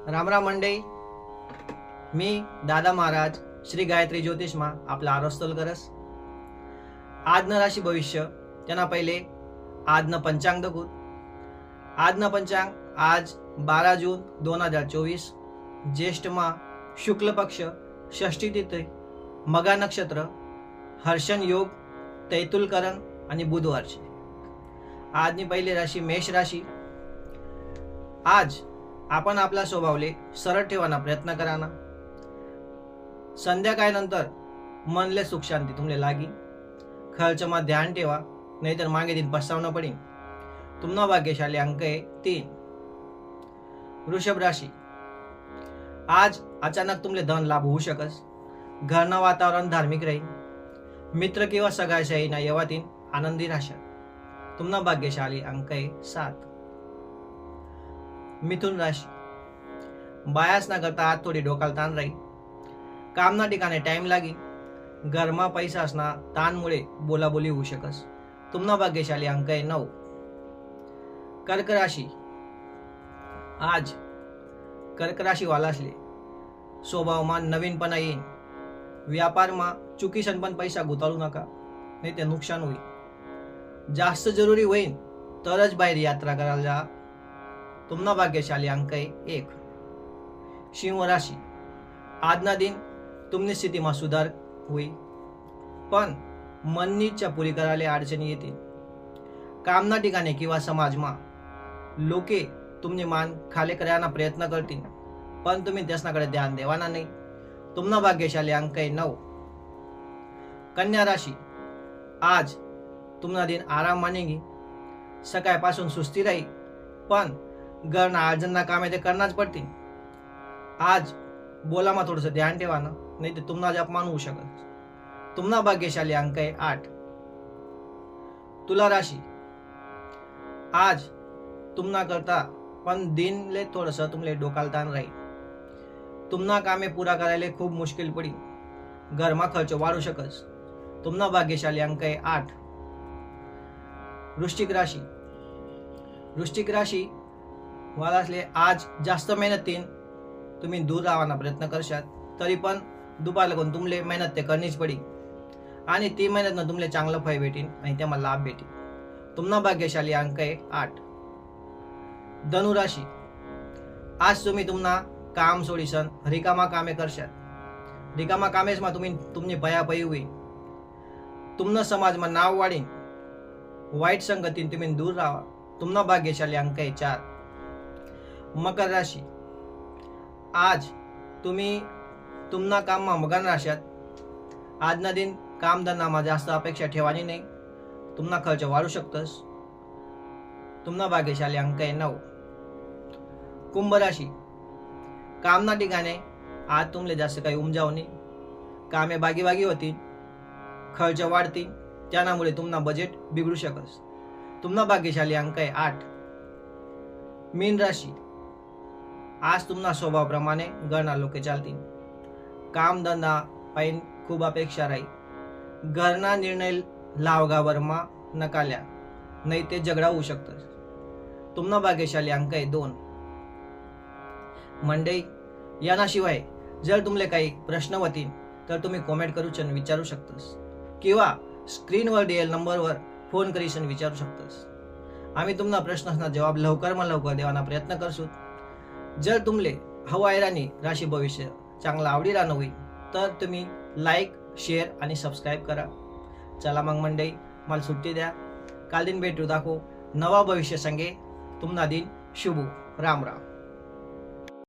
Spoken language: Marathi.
राम राम मंडळी, मी दादा महाराज श्री गायत्री ज्योतिषमा आपला आरोस्तोल करस. आजनं राशी भविष्य त्यांना पहिले आजनं पंचांग दगूत. आजनं पंचांग आज 12 जून 2024, ज्येष्ठ माह, शुक्ल पक्ष, षष्ठी तिथी, मगा नक्षत्र, हर्षण योग, तैतुलकरण आणि बुधवारचे. आजनी पहिली राशी मेष राशी. आज आपण आपला स्वभावले सरळ ठेवाना प्रयत्न कराना. संध्याकाळनंतर मनले सुख शांती तुमले लागी. खर्चमा ध्यान ठेवा, नाहीतर मागे दिन पस्तावणं पडीन. तुमना भाग्यशाली अंक आहे 3. वृषभ राशी. आज अचानक तुमले धन लाभ होऊ शकस. घरना वातावरण धार्मिक राहील. मित्र किंवा सगाशाहीना येवातीन आनंदी राहशा. तुमना भाग्यशाली अंक आहे 7. मिथुन राशी. बायास ना करता आज थोडी डोकाल ताण राहील. कामना ठिकाणे टाइम लागी. घरमा पैसा असना ताणमुळे बोलाबोली होऊ शकस. तुमना भाग्यशाली अंक आहे 9. कर्क राशी. आज कर्क राशी वालासले स्वभावमा नवीनपणा येईन. व्यापारमा चुकीसन पण पैसा गुताळू नका, नाही ते नुकसान होईल. जास्त जरुरी होईन तरच बाहेर यात्रा करायला जा. तुमना भाग्यशाली अंक आहे 1. सिंह राशी. आजना दिन तुमनी स्थितीमा सुधार होईल, पण मननी इच्छा पुरी करायला अडचणी येतील. कामना ठिकाणी किंवा समाजमा लोके तुमनी मान खाली करायला प्रयत्न करतील, पण तुम्ही त्यासनाकडे ध्यान देवाना नाही. तुमना भाग्यशाली अंक आहे 9. कन्या राशी. आज तुमना दिन आराम मानेगी. सकाळपासून सुस्ती राहील, पण घरना अर्जनना कामे ते करणाच पडतील. आज बोलामा थोडस ध्यान ठेवाना, नाही तर तुमना अपमान होऊ शकत. तुमना भाग्यशाली अंक आहे 8. तुला राशी. आज तुमना करता पण दिनले थोडस तुमले डोकाल ताण राहील. तुमना कामे पूरा करायला खूप मुश्किल पडी. घरमा खर्च वाढू शकस. तुमना भाग्यशाली अंक आहे 8. वृश्चिक राशी. वृश्चिक राशी वालासले आज जास्त मेहनतीन तुम्ही दूर राहण्याचा प्रयत्न करशात, तरी पण दुपार लागून तुमले मेहनत ते करणीच पडी आणि ती मेहनत तुमले चांगलं फळ भेटीन आणि त्यामा लाभ भेटीन. तुमना भाग्यशाली अंक आहे 8. धनुराशी. आज तुम्ही तुमना काम सोडीसन रिकामा कामे करशात. रिकामा कामेसमा तुमनी पयापयी होईल. तुमनं समाजमा नाव वाढीन. वाईट संगतीन तुम्ही दूर राहा. तुमना भाग्यशाली अंक आहे 4. मकर राशी. आज तुम्ही तुमना काममा मगन राशात. आजना दिन कामधंदामा जास्त अपेक्षा ठेवानी नाही. तुमना खर्च वाढू शकतस. तुमना भाग्यशाली अंक आहे 9. कुंभ राशी. कामना ठिकाणे आज तुमले जास्त काही उमजाव नाही. कामे बागी बागी होतील. खर्च वाढतील. त्यामुळे तुमना बजेट बिघडू शकस. तुमना भाग्यशाली अंक आहे 8. मीन राशी. आज तुमना स्वभावाप्रमाणे घरना लोके चालतील. काम धंदा पाहिन खूप अपेक्षा राहील. घरना निर्णय लावगावरमा नकाल्या, नाही ते झगडा होऊ शकतस. तुमना भाग्यशाली अंक आहे 2. मंडळी, याशिवाय जर तुमले काही प्रश्न होतील तर तुम्ही कमेंट करूचन विचारू शकतस, किंवा स्क्रीनवर दिलेल्या नंबरवर फोन करीसन विचारू शकतस. आम्ही तुमना प्रश्नांना जवाब लवकर देवाना प्रयत्न करसू. जर तुमले हवा राणी राशी भविष्य चांगला आवडी राहणं होईल तर तुम्ही लाईक, शेअर आणि सबस्क्राईब करा. चला मग मंडळी, मला सुट्टी द्या. काल दिन भेटू दाखव नवा भविष्य संगे. तुमना दिन शुभ. राम राम.